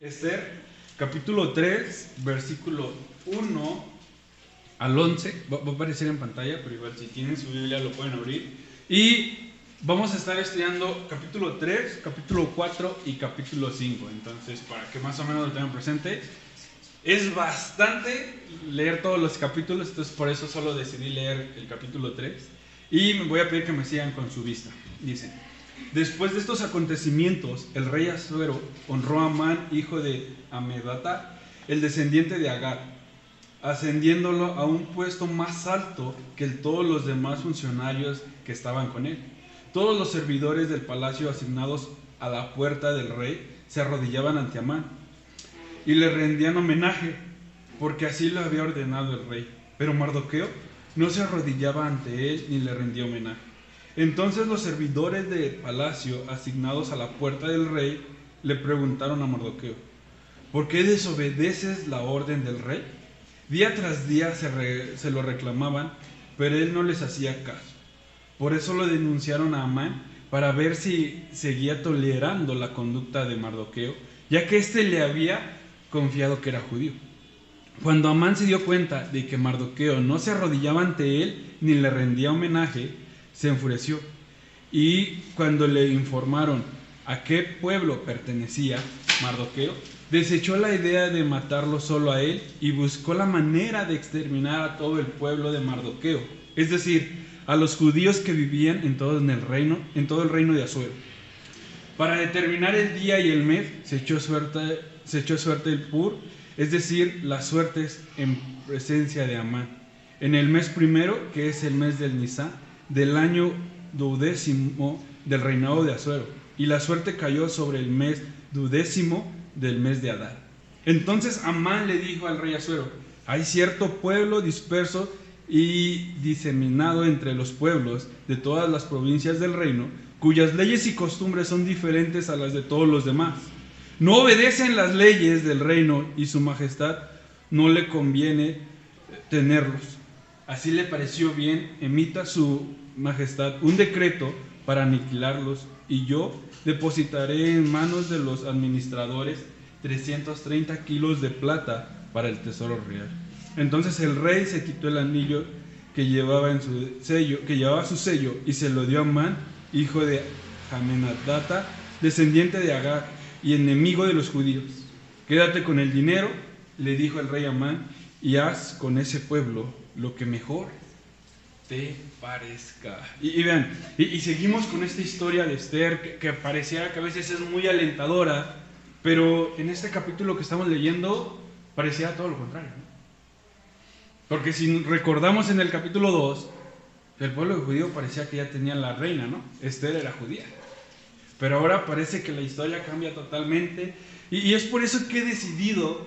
Esther, capítulo 3, versículo 1 al 11. Va a aparecer en pantalla, pero igual si tienen su Biblia lo pueden abrir. Y vamos a estar estudiando capítulo 3, capítulo 4 y capítulo 5. Entonces, para que más o menos lo tengan presente, es bastante leer todos los capítulos. Entonces, por eso solo decidí leer el capítulo 3. Y me voy a pedir que me sigan con su vista. Dice: después de estos acontecimientos, el rey Asuero honró a Amán, hijo de Amedata, el descendiente de Agar, ascendiéndolo a un puesto más alto que todos los demás funcionarios que estaban con él. Todos los servidores del palacio asignados a la puerta del rey se arrodillaban ante Amán y le rendían homenaje, porque así lo había ordenado el rey. Pero Mardoqueo no se arrodillaba ante él ni le rendía homenaje. Entonces los servidores del palacio asignados a la puerta del rey le preguntaron a Mardoqueo: ¿por qué desobedeces la orden del rey? Día tras día se lo reclamaban, pero él no les hacía caso. Por eso lo denunciaron a Amán, para ver si seguía tolerando la conducta de Mardoqueo, ya que éste le había confiado que era judío. Cuando Amán se dio cuenta de que Mardoqueo no se arrodillaba ante él ni le rendía homenaje, se enfureció. Y cuando le informaron a qué pueblo pertenecía Mardoqueo, desechó la idea de matarlo solo a él y buscó la manera de exterminar a todo el pueblo de Mardoqueo, es decir, a los judíos que vivían en todo el reino de Asuero. Para determinar el día y el mes, se echó suerte el pur, es decir, las suertes en presencia de Amán, en el mes primero, que es el mes del Nisán, del año 12º del reinado de Asuero, y la suerte cayó sobre el mes 12º del mes de Adar. Entonces Amán le dijo al rey Asuero: hay cierto pueblo disperso y diseminado entre los pueblos de todas las provincias del reino, cuyas leyes y costumbres son diferentes a las de todos los demás. No obedecen las leyes del reino y su majestad no le conviene tenerlos. Así le pareció bien, emita su majestad un decreto para aniquilarlos, y yo depositaré en manos de los administradores 330 kilos de plata para el tesoro real. Entonces el rey se quitó el anillo que llevaba su sello, y se lo dio a Amán, hijo de Amenadata, descendiente de Agar y enemigo de los judíos. Quédate con el dinero, le dijo el rey a Amán, y haz con ese pueblo lo que mejor te parezca. Y vean, y seguimos con esta historia de Esther, que pareciera que a veces es muy alentadora, pero en este capítulo que estamos leyendo pareciera todo lo contrario, ¿no? Porque si recordamos en el capítulo 2, el pueblo judío parecía que ya tenía la reina, ¿no? Esther era judía. Pero ahora parece que la historia cambia totalmente, y es por eso que he decidido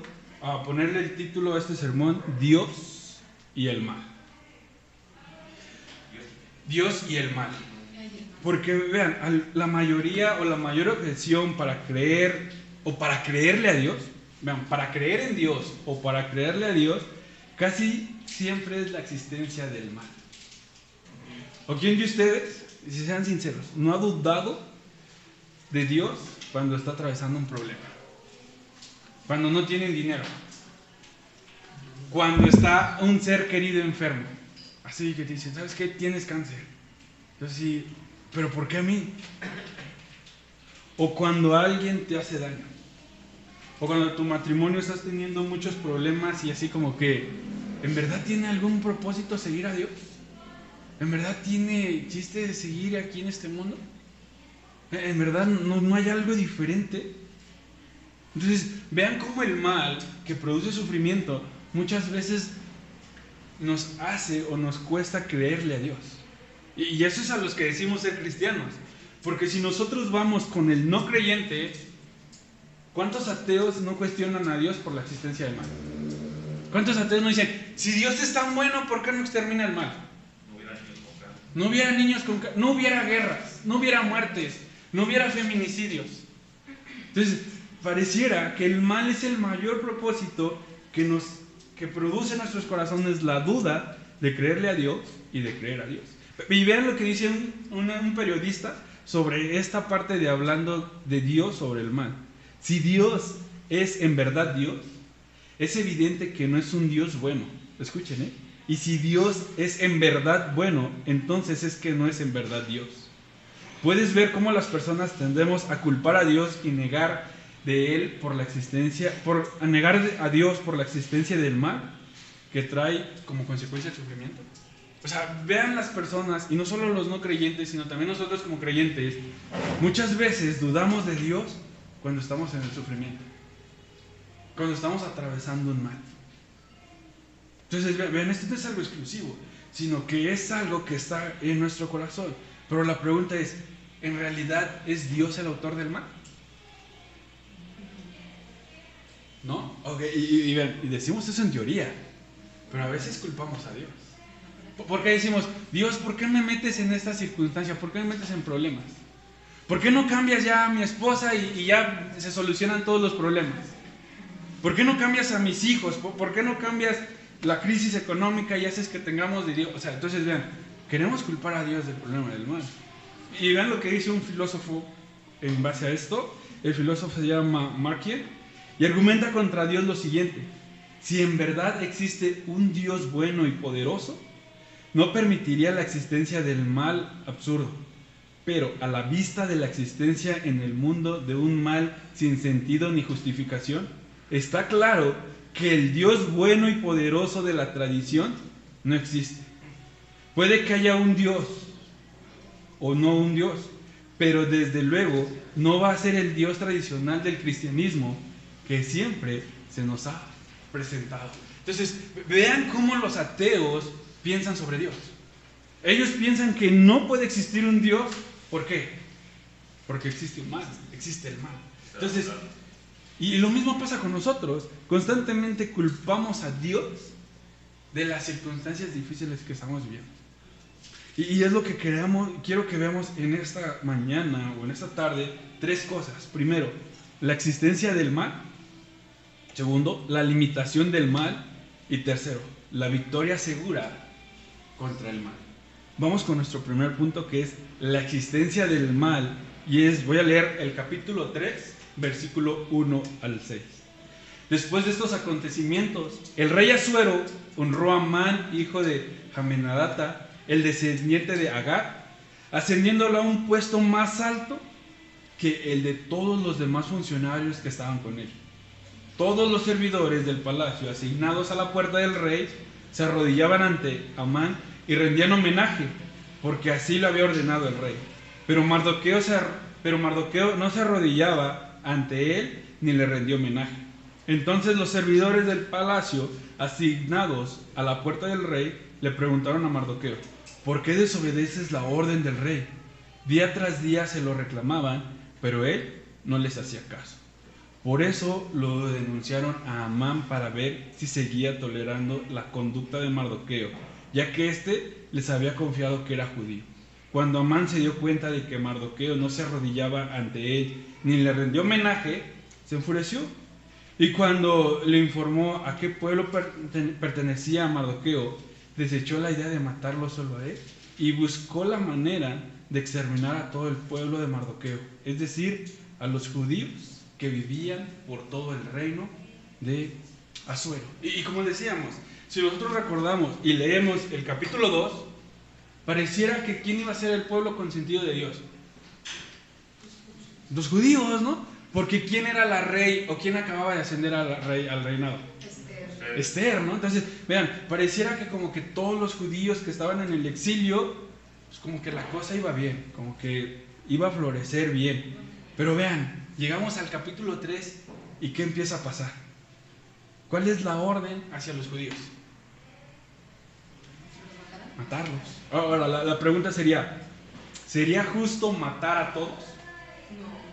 ponerle el título a este sermón: Dios y el mal. Dios y el mal. Porque vean, la mayoría o la mayor objeción para creer o para creerle a Dios, vean, para creer en Dios o para creerle a Dios, casi siempre es la existencia del mal. ¿O quién de ustedes, si sean sinceros, no ha dudado de Dios cuando está atravesando un problema? Cuando no tienen dinero, cuando está un ser querido enfermo, así que te dicen: ¿sabes qué? Tienes cáncer. Yo sí, ¿pero por qué a mí? O cuando alguien te hace daño, o cuando tu matrimonio estás teniendo muchos problemas y así como que, ¿en verdad tiene algún propósito seguir a Dios? ¿En verdad tiene chiste de seguir aquí en este mundo? ¿En verdad no hay algo diferente? Entonces, vean cómo el mal que produce sufrimiento muchas veces nos hace o nos cuesta creerle a Dios. Y eso es a los que decimos ser cristianos. Porque si nosotros vamos con el no creyente, ¿cuántos ateos no cuestionan a Dios por la existencia del mal? ¿Cuántos ateos no dicen: si Dios es tan bueno, ¿por qué no extermina el mal? No hubiera niños con cáncer, no hubiera guerras, no hubiera muertes, no hubiera feminicidios. Entonces, pareciera que el mal es el mayor propósito que produce en nuestros corazones la duda de creerle a Dios y de creer a Dios. Y vean lo que dice un periodista sobre esta parte de hablando de Dios sobre el mal. Si Dios es en verdad Dios, es evidente que no es un Dios bueno. Escuchen, ¿eh? Y si Dios es en verdad bueno, entonces es que no es en verdad Dios. Puedes ver cómo las personas tendemos a culpar a Dios y negar de Él por la existencia, a negar a Dios por la existencia del mal que trae como consecuencia el sufrimiento. O sea, vean las personas, y no solo los no creyentes, sino también nosotros como creyentes, muchas veces dudamos de Dios cuando estamos en el sufrimiento, cuando estamos atravesando un mal. Entonces, vean, esto no es algo exclusivo, sino que es algo que está en nuestro corazón. Pero la pregunta es, ¿en realidad es Dios el autor del mal? ¿No? Okay, y decimos eso en teoría, pero a veces culpamos a Dios. ¿Por qué decimos, Dios, ¿por qué me metes en esta circunstancia? ¿Por qué me metes en problemas? ¿Por qué no cambias ya a mi esposa y ya se solucionan todos los problemas? ¿Por qué no cambias a mis hijos? ¿Por qué no cambias la crisis económica y haces que tengamos de Dios? O sea, entonces vean, queremos culpar a Dios del problema del mal. Y vean lo que dice un filósofo en base a esto. El filósofo se llama Marquien y argumenta contra Dios lo siguiente: si en verdad existe un Dios bueno y poderoso, no permitiría la existencia del mal absurdo. Pero a la vista de la existencia en el mundo de un mal sin sentido ni justificación, está claro que el Dios bueno y poderoso de la tradición no existe. Puede que haya un Dios o no un Dios, pero desde luego no va a ser el Dios tradicional del cristianismo que siempre se nos ha presentado. Entonces, vean cómo los ateos piensan sobre Dios. Ellos piensan que no puede existir un Dios. ¿Por qué? Porque existe un mal, existe el mal. Entonces, y lo mismo pasa con nosotros. Constantemente culpamos a Dios de las circunstancias difíciles que estamos viviendo. Y es lo que quiero que veamos en esta mañana o en esta tarde. Tres cosas. Primero, la existencia del mal. Segundo, la limitación del mal. Y tercero, la victoria segura contra el mal. Vamos con nuestro primer punto, que es la existencia del mal. Y voy a leer el capítulo 3, versículo 1 al 6. Después de estos acontecimientos, el rey Asuero honró a Amán, hijo de Jamenadata, el descendiente de Agar, ascendiéndolo a un puesto más alto que el de todos los demás funcionarios que estaban con él. Todos los servidores del palacio asignados a la puerta del rey se arrodillaban ante Amán y rendían homenaje, porque así lo había ordenado el rey. Pero Mardoqueo no se arrodillaba ante él ni le rendió homenaje. Entonces los servidores del palacio asignados a la puerta del rey le preguntaron a Mardoqueo: ¿por qué desobedeces la orden del rey? Día tras día se lo reclamaban, pero él no les hacía caso. Por eso lo denunciaron a Amán para ver si seguía tolerando la conducta de Mardoqueo, ya que éste les había confiado que era judío. Cuando Amán se dio cuenta de que Mardoqueo no se arrodillaba ante él ni le rendió homenaje, se enfureció. Y cuando le informó a qué pueblo pertenecía Mardoqueo, desechó la idea de matarlo solo a él y buscó la manera de exterminar a todo el pueblo de Mardoqueo, es decir, a los judíos que vivían por todo el reino de Asuero. Y como decíamos, si nosotros recordamos y leemos el capítulo 2, pareciera que ¿quién iba a ser el pueblo consentido de Dios? Los judíos, ¿no? Porque ¿quién era la rey o quién acababa de ascender al reinado? Esther, ¿no? Entonces, vean, pareciera que como que todos los judíos que estaban en el exilio, pues como que la cosa iba bien, como que iba a florecer bien. Pero vean, llegamos al capítulo 3 y ¿qué empieza a pasar? ¿Cuál es la orden hacia los judíos? Matarlos. Ahora, la pregunta sería, ¿sería justo matar a todos? No.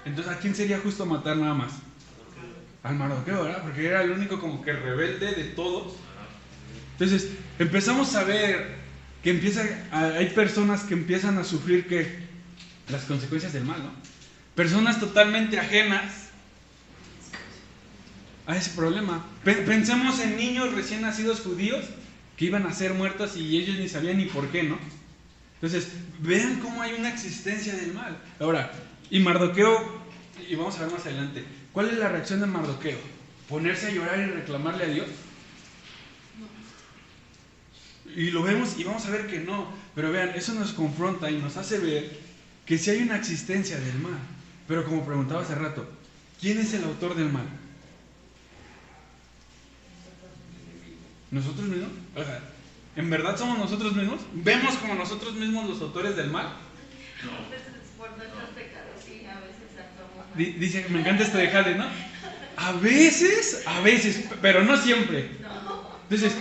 Entonces, ¿a quién sería justo matar nada más? Al Mardoqueo, ¿verdad? Porque era el único como que rebelde de todos. Entonces, empezamos a ver que hay personas que empiezan a sufrir las consecuencias del mal, ¿no? Personas totalmente ajenas a ese problema. Pensemos en niños recién nacidos judíos que iban a ser muertos y ellos ni sabían ni por qué, ¿no? Entonces, vean cómo hay una existencia del mal. Ahora, y Mardoqueo, y vamos a ver más adelante, ¿Cuál es la reacción de Mardoqueo? ¿Ponerse a llorar y reclamarle a Dios? Y lo vemos y vamos a ver que no. Pero vean, eso nos confronta y nos hace ver que sí hay una existencia del mal. Pero como preguntaba hace rato, ¿quién es el autor del mal? ¿Nosotros mismos? O sea, ¿en verdad somos nosotros mismos? ¿Vemos como nosotros mismos los autores del mal? Por nuestros pecados, sí, a veces actuamos. Dice, me encanta esto de Jade, ¿no? A veces, pero no siempre. Entonces,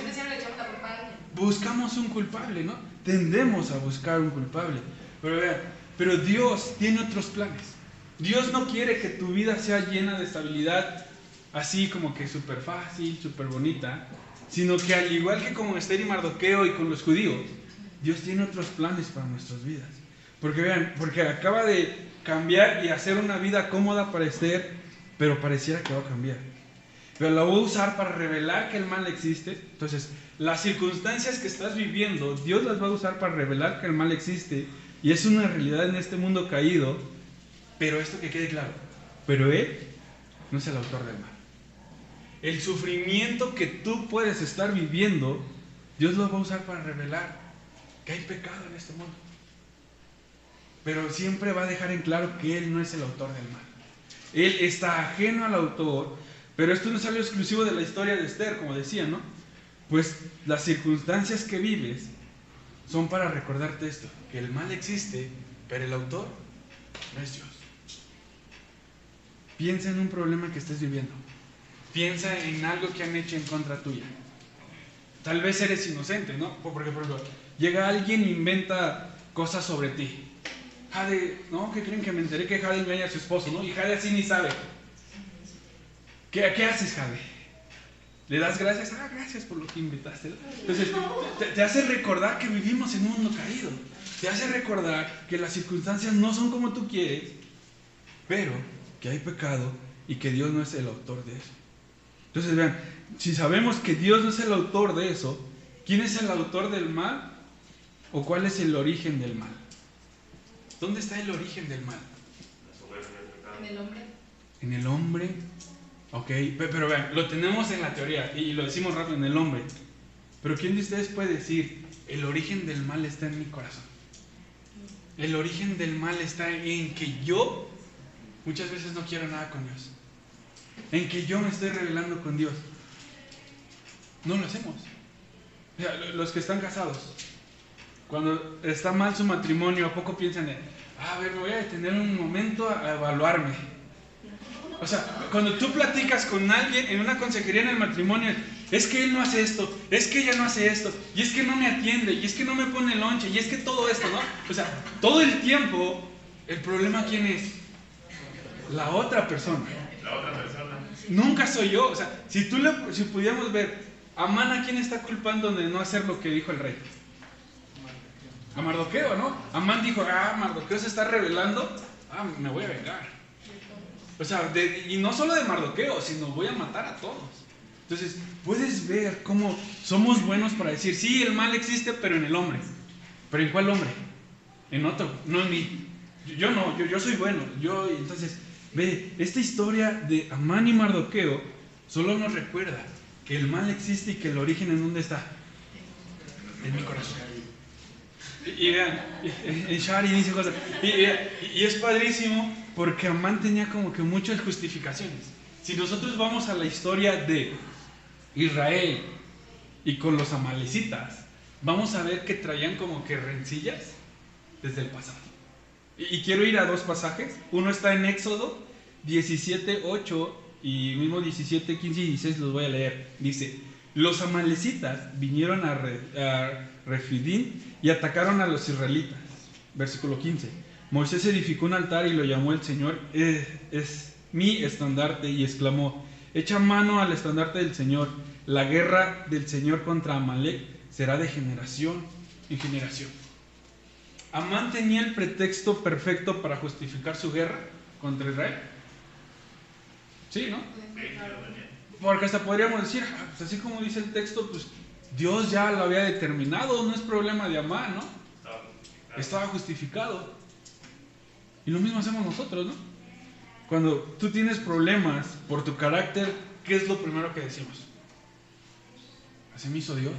buscamos un culpable, ¿no? Tendemos a buscar un culpable. Pero vean, pero Dios tiene otros planes. Dios no quiere que tu vida sea llena de estabilidad, así como que súper fácil, súper bonita, sino que al igual que con Esther y Mardoqueo y con los judíos, Dios tiene otros planes para nuestras vidas. Porque vean, porque acaba de cambiar y hacer una vida cómoda para Esther, pero pareciera que va a cambiar. Pero la voy a usar para revelar que el mal existe. Entonces, las circunstancias que estás viviendo, Dios las va a usar para revelar que el mal existe y es una realidad en este mundo caído. Pero esto que quede claro, pero Él no es el autor del mal. El sufrimiento que tú puedes estar viviendo, Dios lo va a usar para revelar que hay pecado en este mundo. Pero siempre va a dejar en claro que Él no es el autor del mal. Él está ajeno al autor, pero esto no es algo exclusivo de la historia de Esther, como decía, ¿no? Pues las circunstancias que vives son para recordarte esto, que el mal existe, pero el autor no es Dios. Piensa en un problema que estés viviendo. Piensa en algo que han hecho en contra tuya. Tal vez eres inocente, ¿no? Porque, por ejemplo, llega alguien e inventa cosas sobre ti. Jade, ¿no? ¿Qué creen? Que me enteré que Jade engaña a su esposo, ¿no? Y Jade así ni sabe. ¿Qué haces, Jade? ¿Le das gracias? Ah, gracias por lo que invitaste, ¿no? Entonces, te hace recordar que vivimos en un mundo caído. Te hace recordar que las circunstancias no son como tú quieres, pero que hay pecado y que Dios no es el autor de eso. Entonces, vean, si sabemos que Dios no es el autor de eso, ¿quién es el autor del mal? ¿O cuál es el origen del mal? ¿Dónde está el origen del mal? En el hombre. En el hombre. Ok, pero vean, lo tenemos en la teoría y lo decimos rápido, en el hombre. Pero ¿quién de ustedes puede decir, el origen del mal está en mi corazón? El origen del mal está en que yo muchas veces no quiero nada con Dios. En que yo me estoy rebelando con Dios. No lo hacemos. O sea, los que están casados, cuando está mal su matrimonio, ¿a poco piensan en, a ver, me voy a detener un momento a evaluarme? O sea, cuando tú platicas con alguien en una consejería en el matrimonio, es que él no hace esto, es que ella no hace esto, y es que no me atiende, y es que no me pone lonche, y es que todo esto, ¿no? O sea, todo el tiempo, el problema ¿quién es? La otra persona. La otra persona. Nunca soy yo. O sea, si pudiéramos ver, Amán, ¿a quién está culpando de no hacer lo que dijo el rey? A Mardoqueo, ¿no? Amán dijo, Mardoqueo se está rebelando, me voy a vengar. O sea, y no solo de Mardoqueo, sino voy a matar a todos. Entonces, puedes ver cómo somos buenos para decir, sí, el mal existe, pero en el hombre. ¿Pero en cuál hombre? En otro, no en mí. Yo no, yo soy bueno. Entonces, ve, esta historia de Amán y Mardoqueo solo nos recuerda que el mal existe y que el origen ¿en dónde está? En mi corazón. Y vean, en Shari dice cosas. Y es padrísimo porque Amán tenía como que muchas justificaciones. Si nosotros vamos a la historia de Israel y con los amalecitas, vamos a ver que traían como que rencillas desde el pasado. Y quiero ir a dos pasajes. Uno está en Éxodo 17:8 y mismo 17, 15 y 16 los voy a leer. Dice, los amalecitas vinieron a Refidim y atacaron a los israelitas. Versículo 15. Moisés edificó un altar y lo llamó el Señor es mi estandarte, y exclamó, echa mano al estandarte del Señor. La guerra del Señor contra Amalek será de generación en generación. Amán tenía el pretexto perfecto para justificar su guerra contra Israel. Sí, ¿no? Porque hasta podríamos decir, pues así como dice el texto, pues Dios ya lo había determinado, no es problema de Amán, ¿no? Estaba justificado. Y lo mismo hacemos nosotros, ¿no? cuando tú tienes problemas por tu carácter, ¿qué es lo primero que decimos? ¿Así me hizo Dios?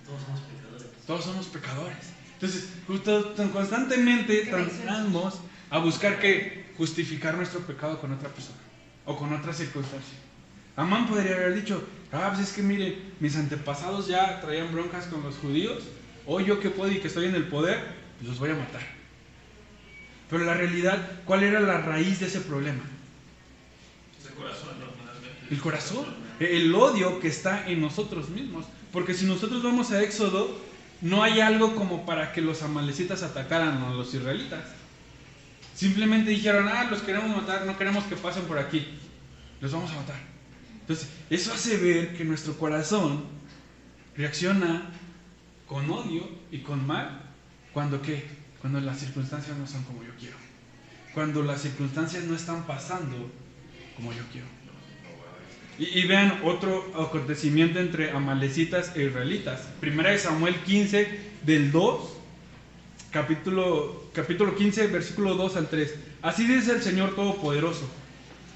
Todos somos pecadores. Todos somos pecadores. Entonces, justo constantemente tratamos a buscar que justificar nuestro pecado con otra persona o con otra circunstancia. Amán podría haber dicho, pues es que mire, mis antepasados ya traían broncas con los judíos, hoy yo que puedo y que estoy en el poder, pues los voy a matar. Pero la realidad, ¿cuál era la raíz de ese problema? Ese corazón, ¿no? Finalmente. El corazón, el odio que está en nosotros mismos. Porque si nosotros vamos a Éxodo, no hay algo como para que los amalecitas atacaran a los israelitas. Simplemente dijeron, los queremos matar, no queremos que pasen por aquí, los vamos a matar. Entonces, eso hace ver que nuestro corazón reacciona con odio y con mal. ¿Cuando qué? Cuando las circunstancias no son como yo quiero. Cuando las circunstancias no están pasando como yo quiero. Y vean otro acontecimiento entre amalecitas e israelitas. Primera de Samuel 15, del 2, capítulo 15, versículo 2 al 3. Así dice el Señor Todopoderoso: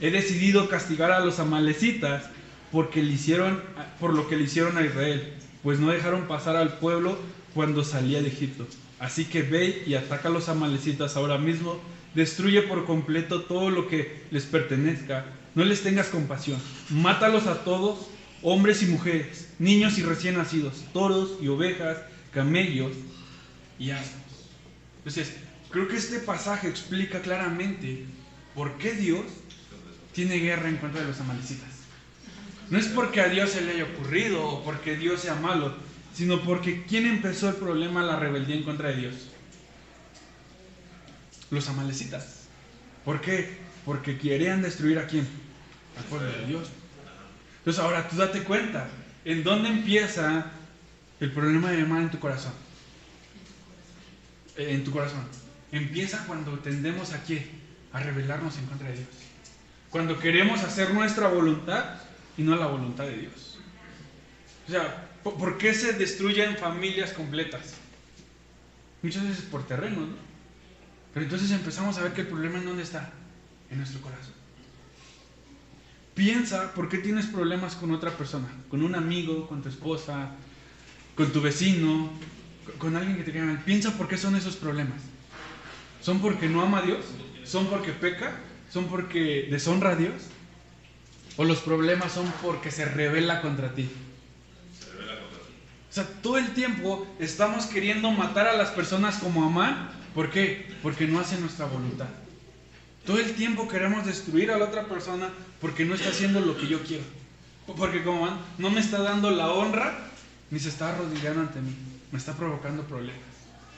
he decidido castigar a los amalecitas por lo que le hicieron a Israel, pues no dejaron pasar al pueblo cuando salía de Egipto. Así que ve y ataca a los amalecitas ahora mismo, destruye por completo todo lo que les pertenezca, no les tengas compasión, mátalos a todos, hombres y mujeres, niños y recién nacidos, toros y ovejas, camellos y asnos. Entonces, creo que este pasaje explica claramente por qué Dios tiene guerra en contra de los amalecitas. No es porque a Dios se le haya ocurrido o porque Dios sea malo, sino porque ¿quién empezó el problema, la rebeldía en contra de Dios? Los amalecitas. ¿Por qué? Porque querían destruir ¿a quién? Al pueblo de Dios. Entonces ahora tú date cuenta, ¿en dónde empieza el problema de mal en tu corazón? En tu corazón. Empieza cuando tendemos ¿a qué? A rebelarnos en contra de Dios. Cuando queremos hacer nuestra voluntad y no la voluntad de Dios. O sea, ¿por qué se destruyen familias completas? Muchas veces por terreno, ¿no? Pero entonces empezamos a ver que el problema ¿en dónde está? En nuestro corazón. Piensa por qué tienes problemas con otra persona, con un amigo, con tu esposa, con tu vecino, con alguien que te cae mal. Piensa por qué son esos problemas. ¿Son porque no ama a Dios? ¿Son porque peca? ¿Son porque deshonra a Dios? ¿O los problemas son porque se rebela contra ti? O sea, todo el tiempo estamos queriendo matar a las personas como Amán. ¿Por qué? Porque no hacen nuestra voluntad. Todo el tiempo queremos destruir a la otra persona porque no está haciendo lo que yo quiero. Porque como Amán no me está dando la honra, ni se está arrodillando ante mí. Me está provocando problemas.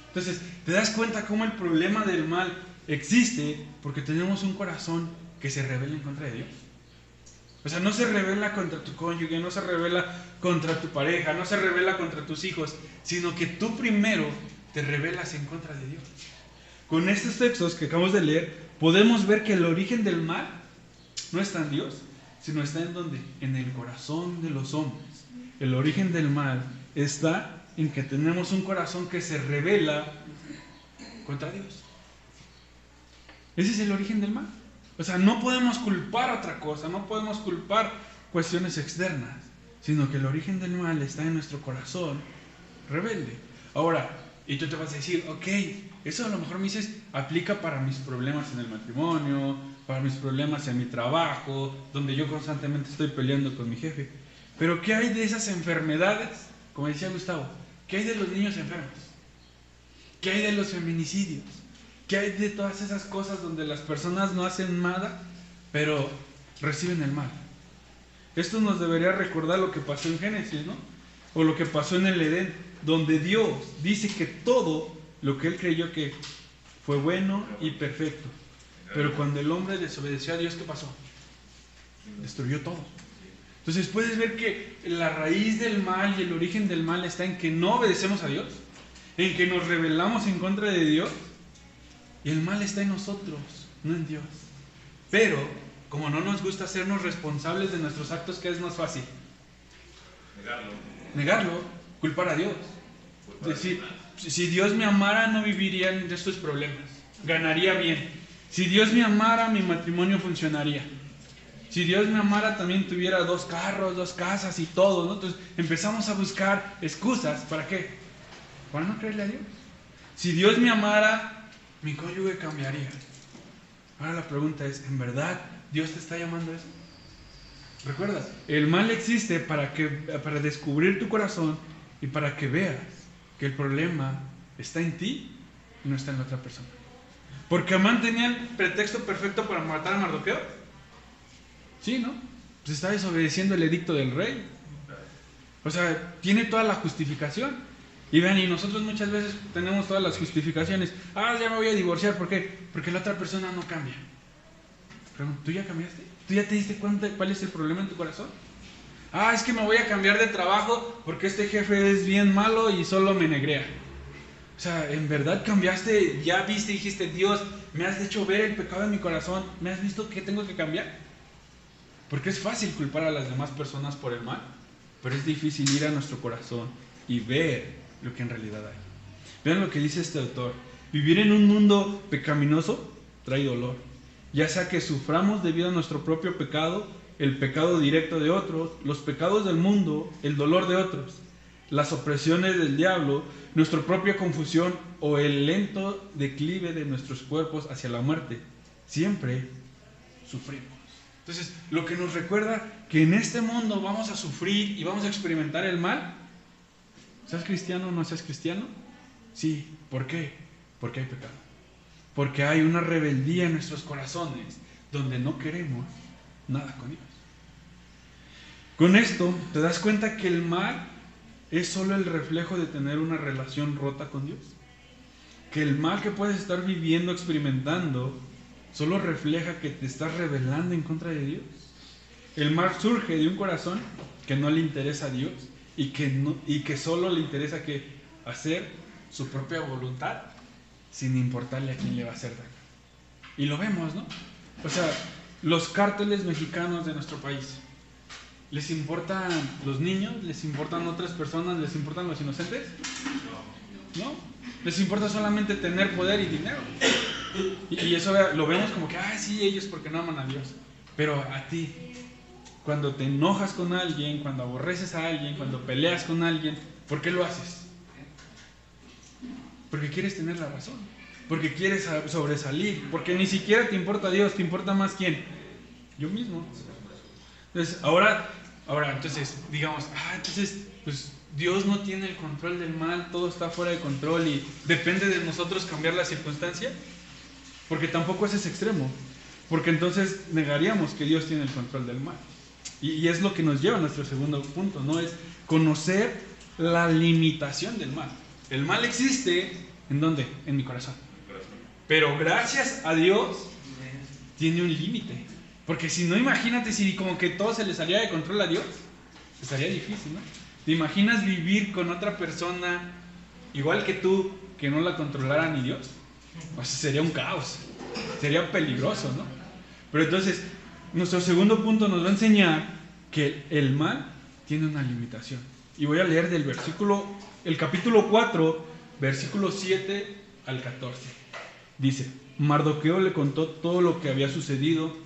Entonces, ¿te das cuenta cómo el problema del mal existe? Porque tenemos un corazón que se rebela en contra de Dios. O sea, no se rebela contra tu cónyuge, no se rebela contra tu pareja, no se rebela contra tus hijos, sino que tú primero te rebelas en contra de Dios. Con estos textos que acabamos de leer, podemos ver que el origen del mal no está en Dios, sino está en ¿dónde? En el corazón de los hombres. El origen del mal está en que tenemos un corazón que se rebela contra Dios. Ese es el origen del mal. O sea, no podemos culpar otra cosa, no podemos culpar cuestiones externas, sino que el origen del mal está en nuestro corazón rebelde. Ahora, y tú te vas a decir, ok, eso a lo mejor me dices, aplica para mis problemas en el matrimonio, para mis problemas en mi trabajo, donde yo constantemente estoy peleando con mi jefe. Pero ¿qué hay de esas enfermedades? Como decía Gustavo, ¿qué hay de los niños enfermos? ¿Qué hay de los feminicidios? ¿Qué hay de todas esas cosas donde las personas no hacen nada, pero reciben el mal? Esto nos debería recordar lo que pasó en Génesis, ¿no? O lo que pasó en el Edén, donde Dios dice que todo lo que Él creyó que fue bueno y perfecto. Pero cuando el hombre desobedeció a Dios, ¿qué pasó? Destruyó todo. Entonces puedes ver que la raíz del mal y el origen del mal está en que no obedecemos a Dios, en que nos rebelamos en contra de Dios. Y el mal está en nosotros, no en Dios. Pero, como no nos gusta hacernos responsables de nuestros actos, ¿qué es más fácil? Negarlo, culpar a Dios. Decir, si Dios me amara no viviría en estos problemas, ganaría bien. Si Dios me amara, mi matrimonio funcionaría. Si Dios me amara, también tuviera 2 carros, 2 casas y todo, ¿no? Entonces empezamos a buscar excusas. ¿Para qué? Para no creerle a Dios. Si Dios me amara, mi cónyuge cambiaría. Ahora la pregunta es, ¿en verdad Dios te está llamando a eso? Recuerda, el mal existe para descubrir tu corazón y para que veas que el problema está en ti y no está en la otra persona. Porque Amán tenía el pretexto perfecto para matar a Mardoqueo. Sí, ¿no? Pues está desobedeciendo el edicto del rey. O sea, tiene toda la justificación. Y vean, y nosotros muchas veces tenemos todas las justificaciones. Ya me voy a divorciar. ¿Por qué? Porque la otra persona no cambia. Pero, ¿tú ya cambiaste? ¿Tú ya te diste cuenta cuál es el problema en tu corazón? Es que me voy a cambiar de trabajo porque este jefe es bien malo y solo me negrea. O sea, ¿en verdad cambiaste? ¿Ya viste y dijiste, Dios, me has hecho ver el pecado en mi corazón? ¿Me has visto que tengo que cambiar? Porque es fácil culpar a las demás personas por el mal, pero es difícil ir a nuestro corazón y ver lo que en realidad hay. Vean lo que dice este autor. Vivir en un mundo pecaminoso trae dolor, ya sea que suframos debido a nuestro propio pecado, el pecado directo de otros, los pecados del mundo, el dolor de otros, las opresiones del diablo, nuestra propia confusión o el lento declive de nuestros cuerpos hacia la muerte. Siempre sufrimos. Entonces, lo que nos recuerda que en este mundo vamos a sufrir y vamos a experimentar el mal. ¿Seas cristiano o no seas cristiano? Sí. ¿Por qué? Porque hay pecado. Porque hay una rebeldía en nuestros corazones donde no queremos nada con Dios. Con esto, ¿te das cuenta que el mal es solo el reflejo de tener una relación rota con Dios? Que el mal que puedes estar viviendo, experimentando, solo refleja que te estás rebelando en contra de Dios. El mal surge de un corazón que no le interesa a Dios y que solo le interesa que hacer su propia voluntad sin importarle a quién le va a hacer daño. Y lo vemos, ¿no? O sea, los cárteles mexicanos de nuestro país, ¿les importan los niños? ¿Les importan otras personas? ¿Les importan los inocentes? ¿No? Les importa solamente tener poder y dinero. Y eso lo vemos como que, sí, ellos porque no aman a Dios. Pero a ti, cuando te enojas con alguien, cuando aborreces a alguien, cuando peleas con alguien, ¿por qué lo haces? Porque quieres tener la razón, porque quieres sobresalir, porque ni siquiera te importa Dios, te importa más ¿quién? Yo mismo. Entonces, ahora entonces, digamos, entonces, pues Dios no tiene el control del mal, todo está fuera de control y depende de nosotros cambiar la circunstancia, porque tampoco ese es extremo, porque entonces negaríamos que Dios tiene el control del mal. Y es lo que nos lleva a nuestro segundo punto, ¿no? Es conocer la limitación del mal. El mal existe, ¿en dónde? En mi corazón. Pero gracias a Dios tiene un límite. Porque si no, imagínate si como que todo se le salía de control a Dios, estaría difícil, ¿no? ¿Te imaginas vivir con otra persona igual que tú, que no la controlara ni Dios? O sea, sería un caos, sería peligroso, ¿no? Pero entonces, nuestro segundo punto nos va a enseñar que el mal tiene una limitación. Y voy a leer el capítulo 4, versículos 7 al 14. Dice, Mardoqueo le contó todo lo que había sucedido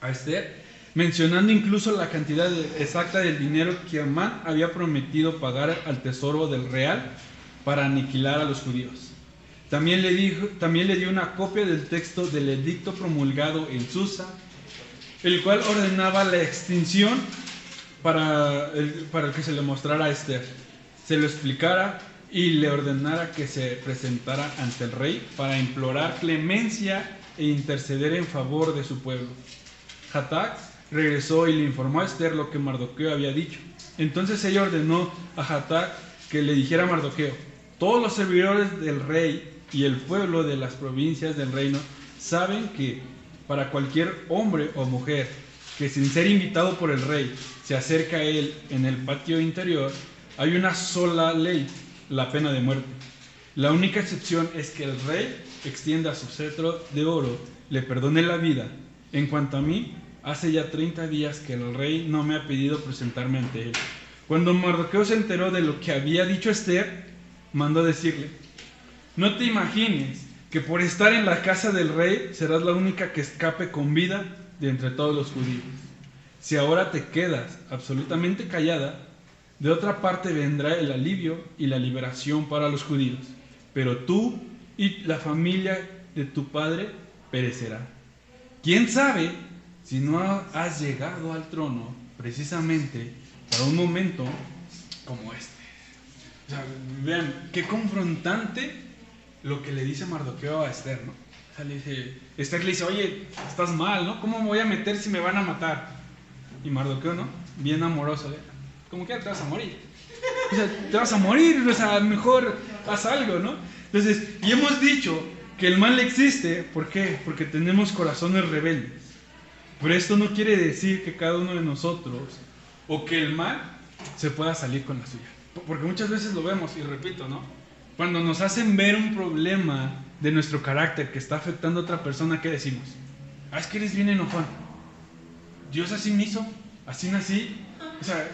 a Esther, mencionando incluso la cantidad exacta del dinero que Amán había prometido pagar al tesoro del real para aniquilar a los judíos. También le dio una copia del texto del edicto promulgado en Susa, el cual ordenaba la extinción para el que se le mostrara a Esther, se lo explicara y le ordenara que se presentara ante el rey para implorar clemencia e interceder en favor de su pueblo. Hatak regresó y le informó a Esther lo que Mardoqueo había dicho. Entonces ella ordenó a Hatak que le dijera a Mardoqueo: todos los servidores del rey y el pueblo de las provincias del reino saben que para cualquier hombre o mujer que sin ser invitado por el rey se acerca a él en el patio interior, hay una sola ley, la pena de muerte. La única excepción es que el rey extienda su cetro de oro, le perdone la vida. En cuanto a mí, hace ya 30 días que el rey no me ha pedido presentarme ante él. Cuando Mardoqueo se enteró de lo que había dicho Esther, mandó decirle: no te imagines que por estar en la casa del rey serás la única que escape con vida de entre todos los judíos. Si ahora te quedas absolutamente callada, de otra parte vendrá el alivio y la liberación para los judíos, pero tú y la familia de tu padre perecerán. ¿Quién sabe si no has llegado al trono precisamente para un momento como este? O sea, vean, qué confrontante lo que le dice Mardoqueo a Esther, ¿no? O sea, Esther le dice, oye, estás mal, ¿no? ¿Cómo me voy a meter si me van a matar? Y Mardoqueo, ¿no? Bien amoroso, ¿eh? Como que te vas a morir. O sea, te vas a morir, o sea, mejor haz algo, ¿no? Entonces, y hemos dicho que el mal existe, ¿por qué? Porque tenemos corazones rebeldes. Pero esto no quiere decir que cada uno de nosotros, o que el mal se pueda salir con la suya. Porque muchas veces lo vemos, y repito, ¿no? Cuando nos hacen ver un problema de nuestro carácter que está afectando a otra persona, ¿qué decimos? Ah, es que eres bien enojón. Dios así me hizo, así nací. O sea,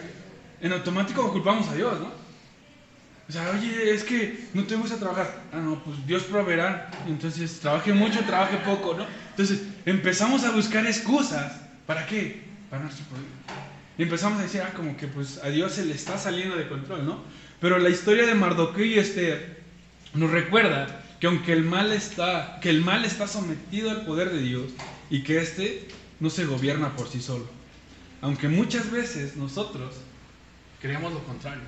en automático culpamos a Dios, ¿no? O sea, oye, es que no te gusta trabajar. Ah, no, pues Dios proveerá. Entonces, trabaje mucho, trabaje poco, ¿no? Entonces, empezamos a buscar excusas. ¿Para qué? Para nuestro problema. Y empezamos a decir, como que pues a Dios se le está saliendo de control, ¿no? Pero la historia de Mardoqueo y Esther nos recuerda que aunque el mal está sometido al poder de Dios y que éste no se gobierna por sí solo. Aunque muchas veces nosotros creemos lo contrario.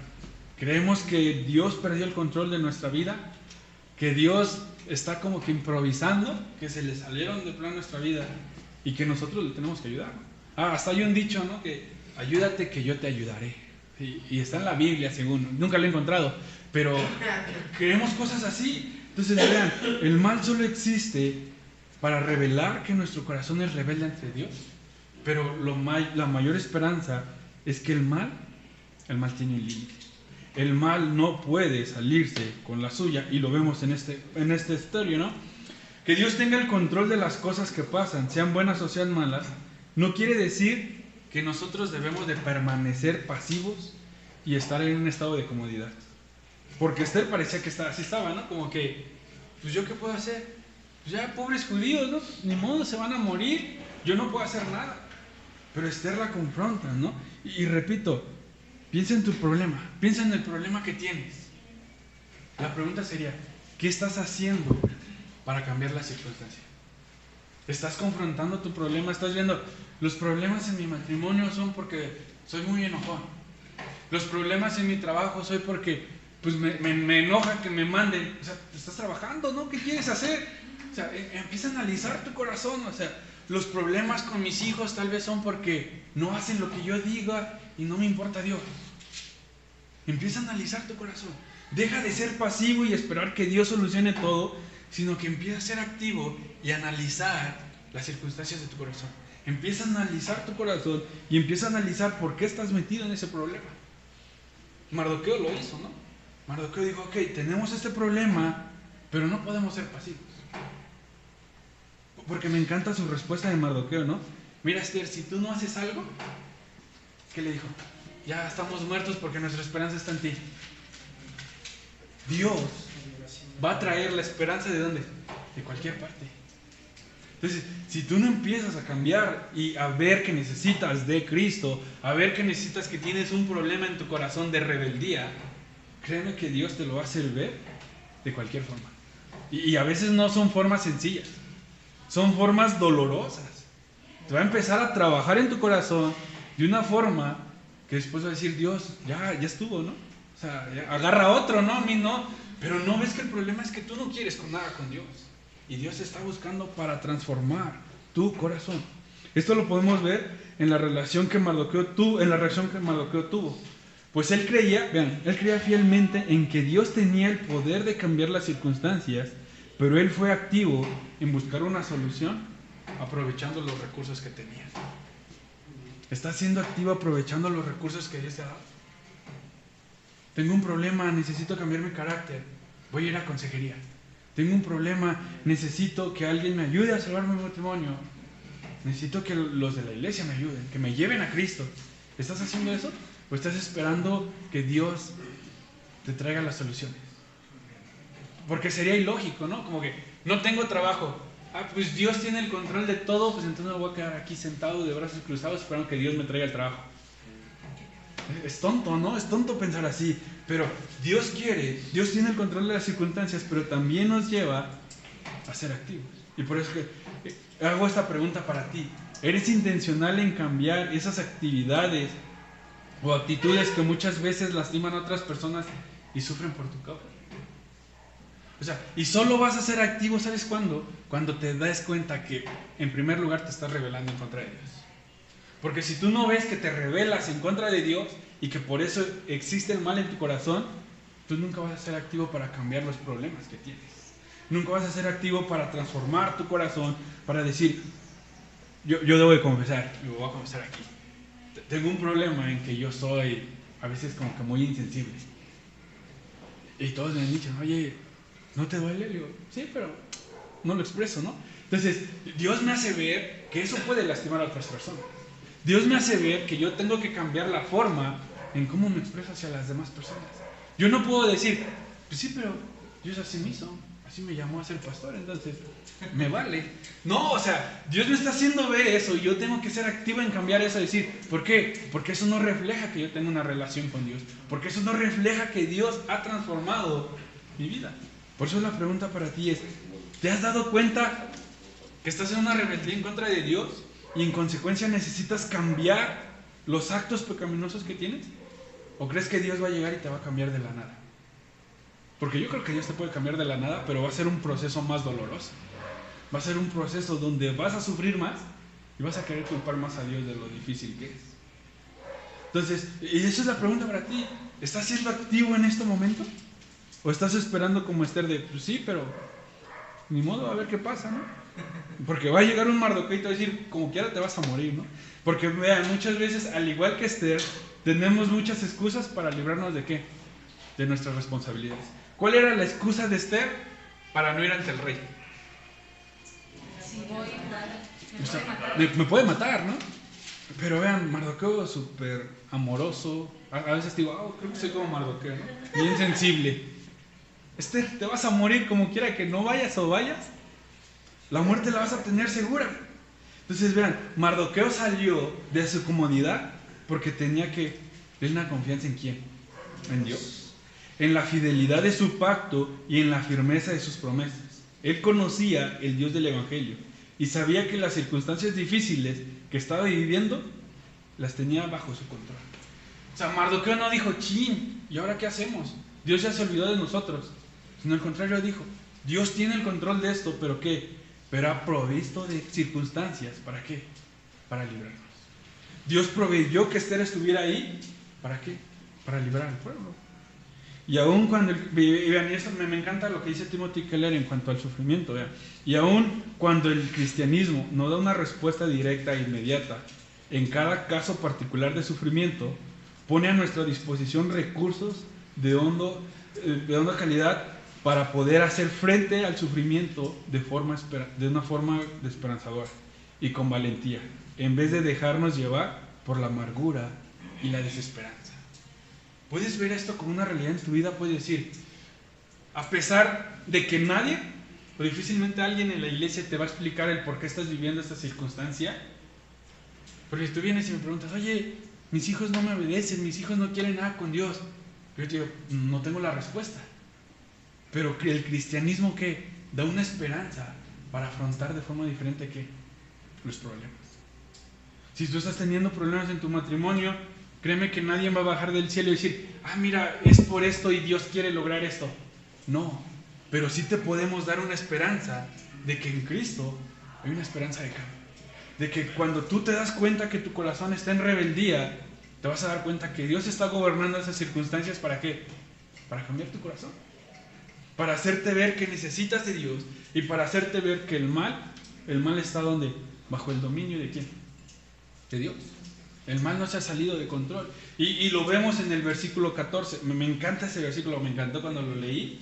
Creemos que Dios perdió el control de nuestra vida, que Dios está como que improvisando, que se le salieron de plan nuestra vida y que nosotros le tenemos que ayudar. Hasta hay un dicho, ¿no? Que ayúdate que yo te ayudaré. Y está en la Biblia, según, nunca lo he encontrado, pero creemos cosas así. Entonces, vean, el mal solo existe para revelar que nuestro corazón es rebelde ante Dios, pero la mayor esperanza es que el mal tiene un límite. El mal no puede salirse con la suya, y lo vemos en esta historia, ¿no? Que Dios tenga el control de las cosas que pasan, sean buenas o sean malas, no quiere decir que nosotros debemos de permanecer pasivos y estar en un estado de comodidad. Porque Esther parecía que así estaba, ¿no? Como que, pues yo qué puedo hacer, pues ya pobres judíos, ¿no? Ni modo, se van a morir, yo no puedo hacer nada. Pero Esther la confronta, ¿no? Y repito, piensa en tu problema, piensa en el problema que tienes. La pregunta sería, ¿qué estás haciendo para cambiar la circunstancia? ¿Estás confrontando tu problema? ¿Estás viendo, los problemas en mi matrimonio son porque soy muy enojón? Los problemas en mi trabajo soy porque pues me enoja que me manden. O sea, estás trabajando, ¿no? ¿Qué quieres hacer? O sea, empieza a analizar tu corazón. O sea, los problemas con mis hijos tal vez son porque no hacen lo que yo diga y no me importa Dios. Empieza a analizar tu corazón. Deja de ser pasivo y esperar que Dios solucione todo, sino que empieza a ser activo y analizar las circunstancias de tu corazón. Empieza a analizar tu corazón y empieza a analizar por qué estás metido en ese problema. Mardoqueo lo hizo, ¿no? Mardoqueo dijo, ok, tenemos este problema, pero no podemos ser pasivos. Porque me encanta su respuesta de Mardoqueo, ¿no? Mira, Esther, si tú no haces algo, ¿qué le dijo? Ya estamos muertos porque nuestra esperanza está en ti. Dios va a traer la esperanza ¿de dónde? De cualquier parte. Entonces, si tú no empiezas a cambiar y a ver que necesitas de Cristo, a ver que necesitas, que tienes un problema en tu corazón de rebeldía, créeme que Dios te lo va a hacer ver de cualquier forma. Y a veces no son formas sencillas, son formas dolorosas. Te va a empezar a trabajar en tu corazón de una forma que después va a decir, Dios, ya estuvo, ¿no? O sea, agarra otro, ¿no? A mí no. Pero no ves que el problema es que tú no quieres con nada con Dios. Y Dios está buscando para transformar tu corazón. Esto lo podemos ver en la relación que Mardoqueo tuvo. Pues él creía fielmente en que Dios tenía el poder de cambiar las circunstancias, pero él fue activo en buscar una solución aprovechando los recursos que tenía. ¿Estás siendo activo aprovechando los recursos que Dios te ha dado? Tengo un problema, necesito cambiar mi carácter, voy a ir a consejería. Tengo un problema, necesito que alguien me ayude a salvar mi matrimonio. Necesito que los de la iglesia me ayuden, que me lleven a Cristo. ¿Estás haciendo eso? ¿O estás esperando que Dios te traiga las soluciones? Porque sería ilógico, ¿no? Como que, No tengo trabajo. Pues Dios tiene el control de todo, pues entonces me voy a quedar aquí sentado de brazos cruzados esperando que Dios me traiga el trabajo. Es tonto, ¿no? Es tonto pensar así. Pero Dios quiere, Dios tiene el control de las circunstancias, pero también nos lleva a ser activos. Y por eso que hago esta pregunta para ti. ¿Eres intencional en cambiar esas actividades o actitudes que muchas veces lastiman a otras personas y sufren por tu causa? O sea, y solo vas a ser activo, ¿sabes cuándo? Cuando te das cuenta que en primer lugar te estás rebelando en contra de Dios. Porque si tú no ves que te rebelas en contra de Dios y que por eso existe el mal en tu corazón, tú nunca vas a ser activo para cambiar los problemas que tienes. Nunca vas a ser activo para transformar tu corazón, para decir, yo debo de confesar, y lo voy a confesar aquí. Tengo un problema en que yo soy a veces como que muy insensible. Y todos me han dicho, oye, ¿no te duele? Le digo, sí, pero no lo expreso, ¿no? Entonces, Dios me hace ver que eso puede lastimar a otras personas. Dios me hace ver que yo tengo que cambiar la forma en cómo me expreso hacia las demás personas. Yo no puedo decir, pues sí, pero Dios así me hizo, así me llamó a ser pastor, entonces me vale. No, o sea, Dios me está haciendo ver eso y yo tengo que ser activo en cambiar eso, decir, ¿por qué? Porque eso no refleja que yo tengo una relación con Dios, porque eso no refleja que Dios ha transformado mi vida. Por eso la pregunta para ti es, ¿te has dado cuenta que estás en una rebeldía en contra de Dios y en consecuencia necesitas cambiar los actos pecaminosos que tienes? ¿O crees que Dios va a llegar y te va a cambiar de la nada? Porque yo creo que Dios te puede cambiar de la nada, pero va a ser un proceso más doloroso. Va a ser un proceso donde vas a sufrir más y vas a querer culpar más a Dios de lo difícil que es. Entonces, y esa es la pregunta para ti. ¿Estás siendo activo en este momento? ¿O estás esperando como Esther de, pues sí, pero ni modo, a ver qué pasa, ¿no? Porque va a llegar un Mardoqueo y te va a decir, como quiera te vas a morir, ¿no? Porque vean, muchas veces, al igual que Esther, tenemos muchas excusas para librarnos de ¿qué? De nuestras responsabilidades. ¿Cuál era la excusa de Esther para no ir ante el rey? Si voy O sea, me puede matar, ¿no? Pero vean, Mardoqueo súper amoroso. A veces digo, creo que soy como Mardoqueo, ¿no? Bien sensible. Esther, te vas a morir como quiera que no vayas o vayas. La muerte la vas a tener segura. Entonces vean, Mardoqueo salió de su comodidad porque tenía que tener una confianza en ¿quién? En Dios. En la fidelidad de su pacto y en la firmeza de sus promesas. Él conocía el Dios del Evangelio y sabía que las circunstancias difíciles que estaba viviendo las tenía bajo su control. O sea, Mardoqueo no dijo, chin, ¿y ahora qué hacemos? Dios ya se olvidó de nosotros. Sino al contrario dijo, Dios tiene el control de esto, ¿pero qué? Pero ha provisto de circunstancias, ¿para qué? Para librarnos. Dios proveyó que Esther estuviera ahí, ¿para qué? Para librar al pueblo. Y aún cuando, vean, y esto me encanta lo que dice Timothy Keller en cuanto al sufrimiento, vean. Y aún cuando el cristianismo no da una respuesta directa e inmediata en cada caso particular de sufrimiento, pone a nuestra disposición recursos de honda calidad para poder hacer frente al sufrimiento de una forma esperanzadora y con valentía, en vez de dejarnos llevar por la amargura y la desesperanza. Puedes ver esto como una realidad en tu vida, puedes decir, a pesar de que nadie o difícilmente alguien en la iglesia te va a explicar el por qué estás viviendo esta circunstancia, porque si tú vienes y me preguntas, oye, mis hijos no me obedecen, mis hijos no quieren nada con Dios, yo te digo, no tengo la respuesta. Pero el cristianismo que da una esperanza para afrontar de forma diferente que los problemas. Si tú estás teniendo problemas en tu matrimonio, créeme que nadie va a bajar del cielo y decir, mira, es por esto y Dios quiere lograr esto. No, pero sí te podemos dar una esperanza de que en Cristo hay una esperanza de cambio. De que cuando tú te das cuenta que tu corazón está en rebeldía, te vas a dar cuenta que Dios está gobernando esas circunstancias. ¿Para qué? Para cambiar tu corazón. Para hacerte ver que necesitas de Dios y para hacerte ver que el mal está donde, bajo el dominio de ¿quién? De Dios. El mal no se ha salido de control. Y lo vemos en el versículo 14. Me encanta ese versículo, me encantó cuando lo leí.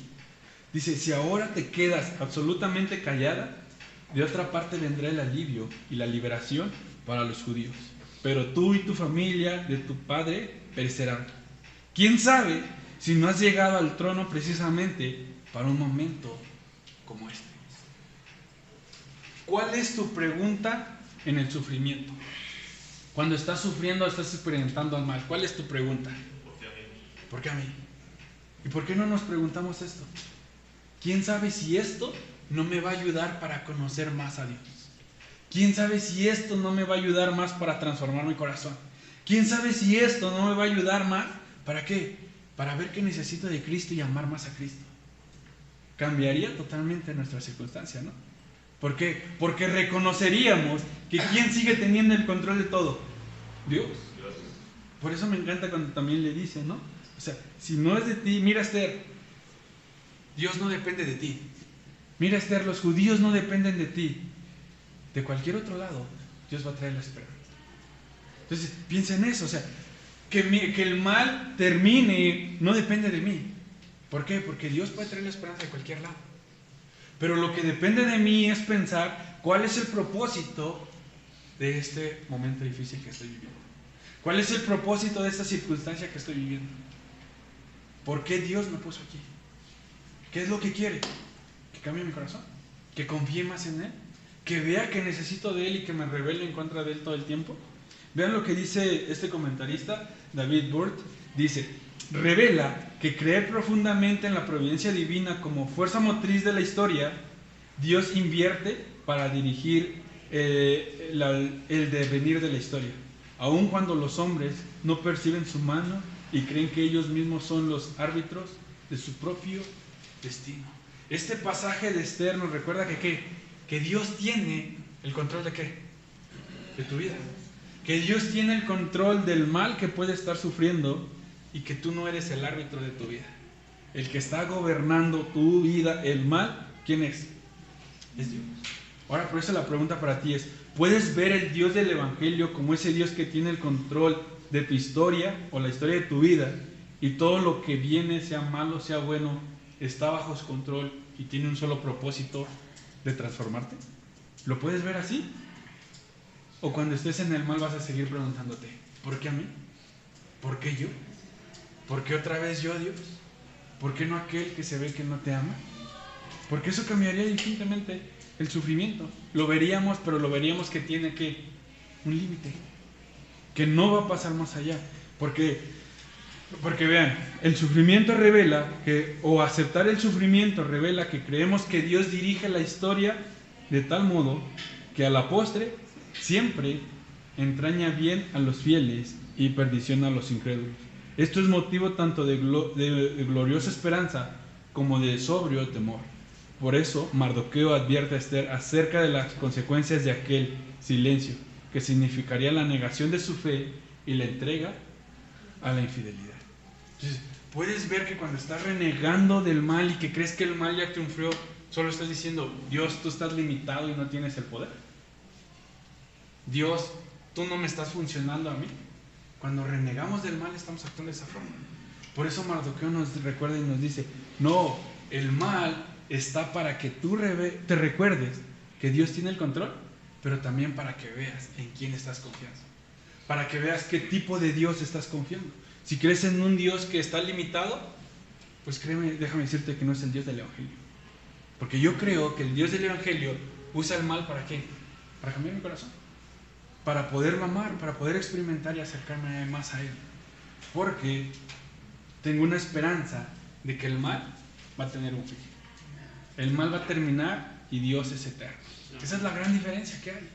Dice, si ahora te quedas absolutamente callada, de otra parte vendrá el alivio y la liberación para los judíos. Pero tú y tu familia de tu padre perecerán. ¿Quién sabe si no has llegado al trono precisamente para un momento como este? ¿cuál es tu pregunta en el sufrimiento? Cuando estás sufriendo, estás experimentando el mal, ¿cuál es tu pregunta? ¿Por qué a mí? ¿Y por qué no nos preguntamos esto? ¿Quién sabe si esto no me va a ayudar para conocer más a Dios? ¿Quién sabe si esto no me va a ayudar más para transformar mi corazón? ¿Quién sabe si esto no me va a ayudar más? ¿Para qué? Para ver que necesito de Cristo y amar más a Cristo. Cambiaría totalmente nuestra circunstancia, ¿no? ¿Por qué? Porque reconoceríamos que ¿quién sigue teniendo el control de todo? Dios. Por eso me encanta cuando también le dice, ¿no? O sea, si no es de ti, mira Esther, Dios no depende de ti. Mira Esther, los judíos no dependen de ti. De cualquier otro lado, Dios va a traer la esperanza. Entonces, piensa en eso, o sea, que el mal termine no depende de mí. ¿Por qué? Porque Dios puede traer la esperanza de cualquier lado. Pero lo que depende de mí es pensar cuál es el propósito de este momento difícil que estoy viviendo. ¿Cuál es el propósito de esta circunstancia que estoy viviendo? ¿Por qué Dios me puso aquí? ¿Qué es lo que quiere? Que cambie mi corazón, que confíe más en Él, que vea que necesito de Él y que me rebele en contra de Él todo el tiempo. Vean lo que dice este comentarista, David Burt. Dice, revela que creer profundamente en la providencia divina como fuerza motriz de la historia, Dios invierte para dirigir el devenir de la historia, aun cuando los hombres no perciben su mano y creen que ellos mismos son los árbitros de su propio destino. Este pasaje de Esther nos recuerda que Dios tiene el control de ¿qué? De tu vida. Que Dios tiene el control del mal que puedes estar sufriendo y que tú no eres el árbitro de tu vida. El que está gobernando tu vida, el mal, ¿quién es? Es Dios. Ahora, por eso la pregunta para ti es, ¿puedes ver el Dios del Evangelio como ese Dios que tiene el control de tu historia o la historia de tu vida y todo lo que viene, sea malo, sea bueno, está bajo su control y tiene un solo propósito de transformarte? ¿Lo puedes ver así? O cuando estés en el mal vas a seguir preguntándote, ¿por qué a mí? ¿Por qué yo? ¿Por qué otra vez yo, Dios? ¿Por qué no aquel que se ve que no te ama? Porque eso cambiaría distintivamente el sufrimiento. Lo veríamos, pero lo veríamos que tiene un límite, que no va a pasar más allá. Porque vean, el sufrimiento revela o aceptar el sufrimiento revela que creemos que Dios dirige la historia de tal modo que a la postre siempre entraña bien a los fieles y perdición a los incrédulos. Esto es motivo tanto de gloriosa esperanza como de sobrio temor. Por eso Mardoqueo advierte a Esther acerca de las consecuencias de aquel silencio, que significaría la negación de su fe y la entrega a la infidelidad. Entonces, puedes ver que cuando estás renegando del mal y que crees que el mal ya triunfó, solo estás diciendo, Dios, tú estás limitado y no tienes el poder. Dios, tú no me estás funcionando a mí. Cuando renegamos del mal estamos actuando de esa forma. Por eso Mardoqueo nos recuerda y nos dice, no, el mal está para que tú te recuerdes que Dios tiene el control, pero también para que veas en quién estás confiando, para que veas qué tipo de Dios estás confiando. Si crees en un Dios que está limitado, pues créeme, déjame decirte que no es el Dios del Evangelio. Porque yo creo que el Dios del Evangelio usa el mal ¿para qué? Para cambiar mi corazón, para poderlo amar, para poder experimentar y acercarme más a Él. Porque tengo una esperanza de que el mal va a tener un fin. El mal va a terminar y Dios es eterno. Esa es la gran diferencia que hay.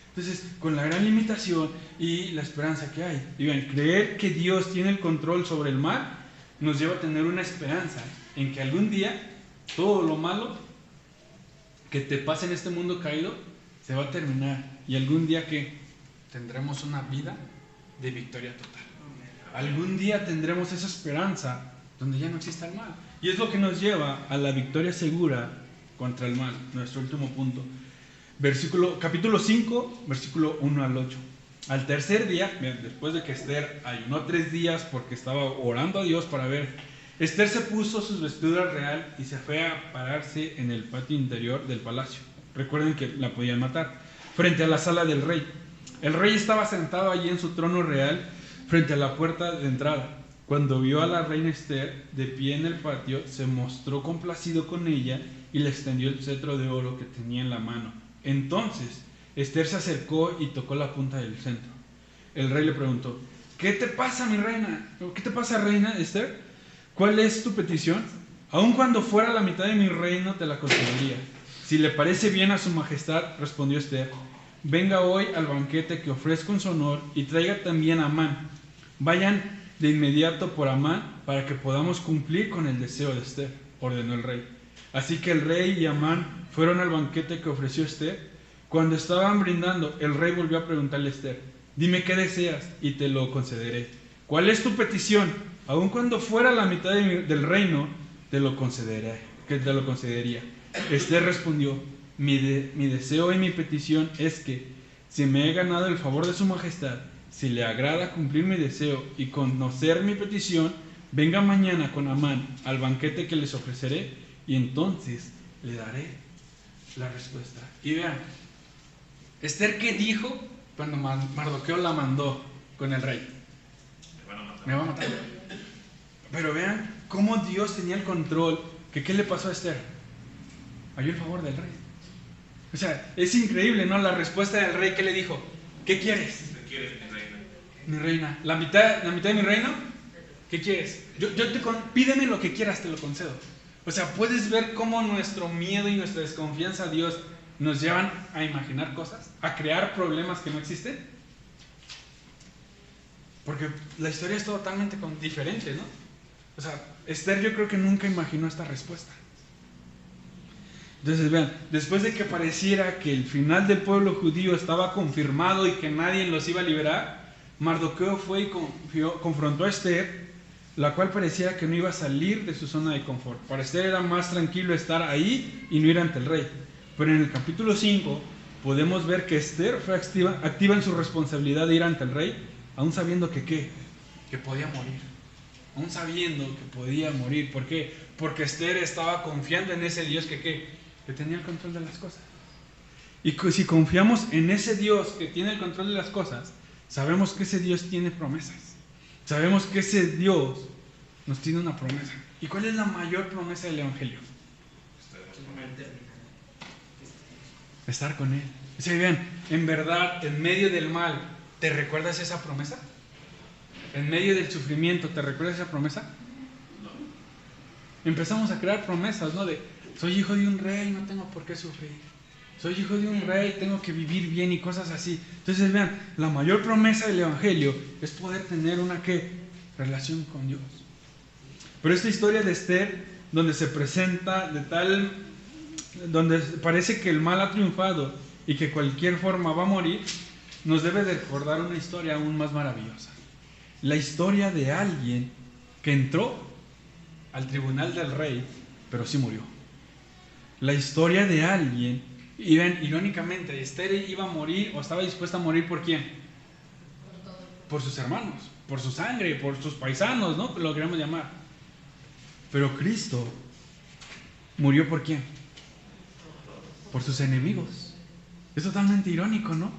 Entonces, con la gran limitación y la esperanza que hay. Digan, creer que Dios tiene el control sobre el mal nos lleva a tener una esperanza en que algún día todo lo malo que te pasa en este mundo caído se va a terminar. Y algún día que tendremos una vida de victoria total. Algún día tendremos esa esperanza donde ya no exista el mal. Y es lo que nos lleva a la victoria segura contra el mal. Nuestro último punto. Capítulo 5, versículo 1 al 8. Al tercer día, después de que Esther ayunó 3 días porque estaba orando a Dios para ver, Esther se puso sus vestiduras real y se fue a pararse en el patio interior del palacio. Recuerden que la podían matar. Frente a la sala del rey. El rey estaba sentado allí en su trono real frente a la puerta de entrada. Cuando vio a la reina Esther de pie en el patio, se mostró complacido con ella y le extendió el cetro de oro que tenía en la mano. Entonces Esther se acercó y tocó la punta del centro. El rey le preguntó: ¿qué te pasa, mi reina? ¿Qué te pasa, reina Esther? ¿Cuál es tu petición? Aun cuando fuera la mitad de mi reino te la concedería. Si le parece bien a su majestad, respondió Esther, venga hoy al banquete que ofrezco en su honor y traiga también a Amán. Vayan de inmediato por Amán para que podamos cumplir con el deseo de Esther, ordenó el rey. Así que el rey y Amán fueron al banquete que ofreció Esther. Cuando estaban brindando, el rey volvió a preguntarle a Esther: dime qué deseas y te lo concederé. ¿Cuál es tu petición? Aun cuando fuera la mitad del reino, te lo concedería. Esther respondió: mi deseo y mi petición es que, si me he ganado el favor de su majestad, si le agrada cumplir mi deseo y conocer mi petición, venga mañana con Amán al banquete que les ofreceré, y entonces le daré la respuesta. Y vean, Esther, ¿qué dijo cuando Mardoqueo la mandó con el rey? Me va a matar. Pero vean cómo Dios tenía el control. ¿Qué le pasó a Esther? Halló el favor del rey. O sea, es increíble, ¿no? La respuesta del rey, ¿qué le dijo? ¿Qué quieres? ¿Qué quieres, mi reina? Mi reina. ¿La mitad de mi reino? ¿Qué quieres? Pídeme lo que quieras, te lo concedo. O sea, puedes ver cómo nuestro miedo y nuestra desconfianza a Dios nos llevan a imaginar cosas, a crear problemas que no existen. Porque la historia es totalmente diferente, ¿no? O sea, Esther yo creo que nunca imaginó esta respuesta. Entonces vean, después de que pareciera que el final del pueblo judío estaba confirmado y que nadie los iba a liberar, Mardoqueo fue y confrontó a Esther, la cual pareciera que no iba a salir de su zona de confort. Para Esther era más tranquilo estar ahí y no ir ante el rey. Pero en el capítulo 5 podemos ver que Esther fue activa en su responsabilidad de ir ante el rey, aún sabiendo que podía morir. Aún sabiendo que podía morir. ¿Por qué? Porque Esther estaba confiando en ese Dios que tenía el control de las cosas. Y si confiamos en ese Dios que tiene el control de las cosas, sabemos que ese Dios tiene promesas. Sabemos que ese Dios nos tiene una promesa. ¿Y cuál es la mayor promesa del Evangelio? Estar con Él. O sea, vean, en verdad, en medio del mal, ¿te recuerdas esa promesa? En medio del sufrimiento, ¿te recuerdas esa promesa? No. Empezamos a crear promesas, ¿no? De, soy hijo de un rey, no tengo por qué sufrir. Soy hijo de un rey, tengo que vivir bien y cosas así. Entonces, vean, la mayor promesa del Evangelio es poder tener una, relación con Dios. Pero esta historia de Esther, donde se presenta donde parece que el mal ha triunfado y que cualquier forma va a morir, nos debe de recordar una historia aún más maravillosa. La historia de alguien que entró al tribunal del rey, pero sí murió. La historia de alguien, y ven, irónicamente, Esther iba a morir o estaba dispuesta a morir ¿por quién? Por sus hermanos, por su sangre, por sus paisanos, ¿no? Lo queremos llamar. Pero Cristo murió ¿por quién? Por sus enemigos. Es totalmente irónico, ¿no?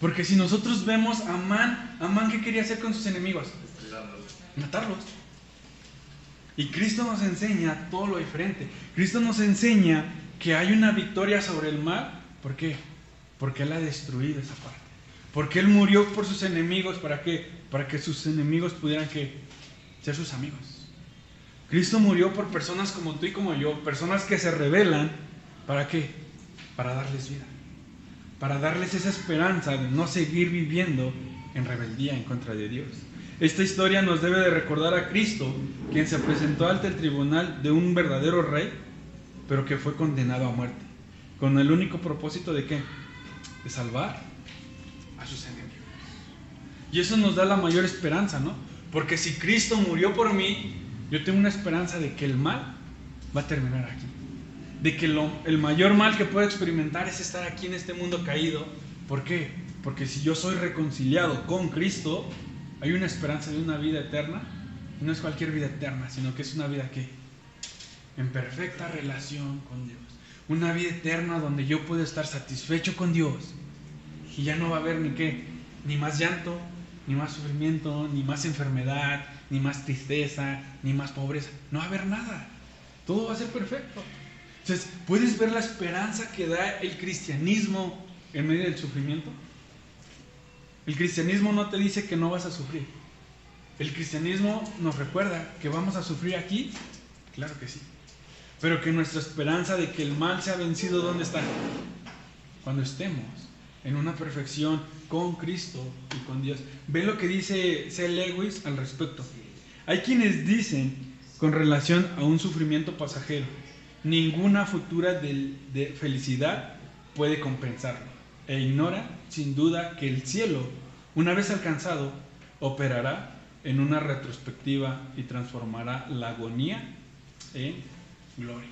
Porque si nosotros vemos a Amán, ¿qué quería hacer con sus enemigos? Matarlos. Y Cristo nos enseña todo lo diferente. Cristo nos enseña que hay una victoria sobre el mal. ¿Por qué? Porque Él ha destruido esa parte. Porque Él murió por sus enemigos. ¿Para qué? Para que sus enemigos pudieran ser sus amigos. Cristo murió por personas como tú y como yo. Personas que se rebelan. ¿Para qué? Para darles vida. Para darles esa esperanza de no seguir viviendo en rebeldía en contra de Dios. Esta historia nos debe de recordar a Cristo, quien se presentó ante el tribunal de un verdadero rey, pero que fue condenado a muerte, con el único propósito de ¿qué? De salvar a sus enemigos. Y eso nos da la mayor esperanza, ¿no? Porque si Cristo murió por mí, yo tengo una esperanza de que el mal va a terminar aquí. De que el mayor mal que puedo experimentar es estar aquí en este mundo caído. ¿Por qué? Porque si yo soy reconciliado con Cristo, hay una esperanza de una vida eterna. Y no es cualquier vida eterna, sino que es una vida que en perfecta relación con Dios. Una vida eterna donde yo puedo estar satisfecho con Dios. Y ya no va a haber ni más llanto, ni más sufrimiento, ni más enfermedad, ni más tristeza, ni más pobreza. No va a haber nada. Todo va a ser perfecto. Entonces, ¿puedes ver la esperanza que da el cristianismo en medio del sufrimiento? El cristianismo no te dice que no vas a sufrir. El cristianismo nos recuerda que vamos a sufrir aquí, claro que sí. Pero que nuestra esperanza de que el mal sea vencido, ¿dónde está? Cuando estemos en una perfección con Cristo y con Dios. Ve lo que dice C. Lewis al respecto. Hay quienes dicen, con relación a un sufrimiento pasajero, ninguna futura de felicidad puede compensarlo, e ignora sin duda que el cielo, una vez alcanzado, operará en una retrospectiva y transformará la agonía en gloria.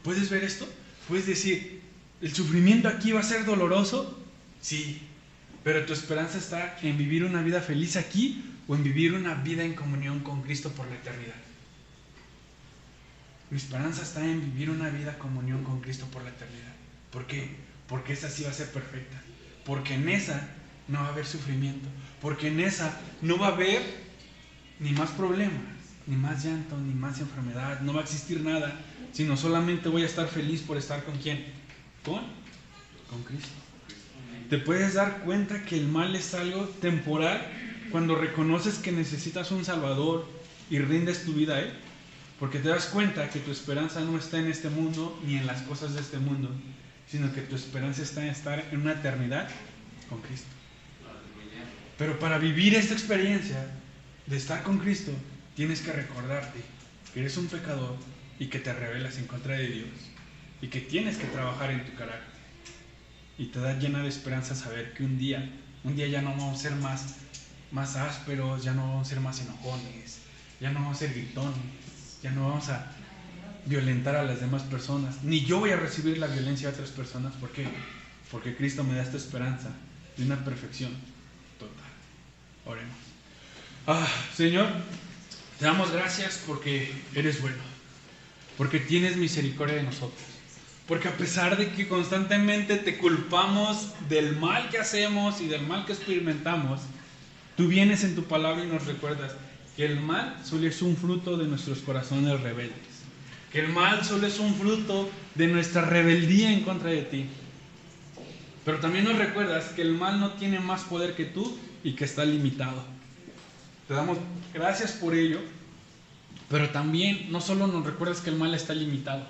¿Puedes ver esto? Puedes decir, ¿el sufrimiento aquí va a ser doloroso? Sí, pero tu esperanza está en vivir una vida feliz aquí o en vivir una vida en comunión con Cristo por la eternidad. Mi esperanza está en vivir una vida en comunión con Cristo por la eternidad. ¿Por qué? Porque esa sí va a ser perfecta. Porque en esa no va a haber sufrimiento. Porque en esa no va a haber ni más problemas, ni más llanto, ni más enfermedad. No va a existir nada, sino solamente voy a estar feliz por estar ¿con quién? Con Cristo. Te puedes dar cuenta que el mal es algo temporal cuando reconoces que necesitas un Salvador y rindes tu vida a Él. Porque te das cuenta que tu esperanza no está en este mundo ni en las cosas de este mundo, sino que tu esperanza está en estar en una eternidad con Cristo. Pero para vivir esta experiencia de estar con Cristo, tienes que recordarte que eres un pecador y que te rebelas en contra de Dios y que tienes que trabajar en tu carácter. Y te da llena de esperanza saber que un día ya no vamos a ser más ásperos, ya no vamos a ser más enojones, ya no vamos a ser gritones, ya no vamos a violentar a las demás personas, ni yo voy a recibir la violencia de otras personas. ¿Por qué? Porque Cristo me da esta esperanza de una perfección total. Oremos. Señor, te damos gracias porque eres bueno, porque tienes misericordia de nosotros, porque a pesar de que constantemente te culpamos del mal que hacemos y del mal que experimentamos, tú vienes en tu palabra y nos recuerdas que el mal solo es un fruto de nuestros corazones rebeldes, que el mal solo es un fruto de nuestra rebeldía en contra de ti. Pero también nos recuerdas que el mal no tiene más poder que tú y que está limitado. Te damos gracias por ello, pero también no solo nos recuerdas que el mal está limitado,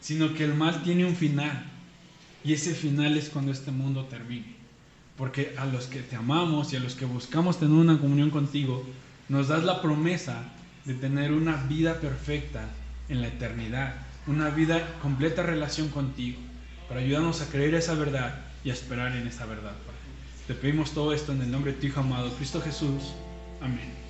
sino que el mal tiene un final, y ese final es cuando este mundo termine. Porque a los que te amamos y a los que buscamos tener una comunión contigo, nos das la promesa de tener una vida perfecta en la eternidad, una vida completa relación contigo, para ayudarnos a creer esa verdad y a esperar en esa verdad, Padre. Te pedimos todo esto en el nombre de tu Hijo amado, Cristo Jesús. Amén.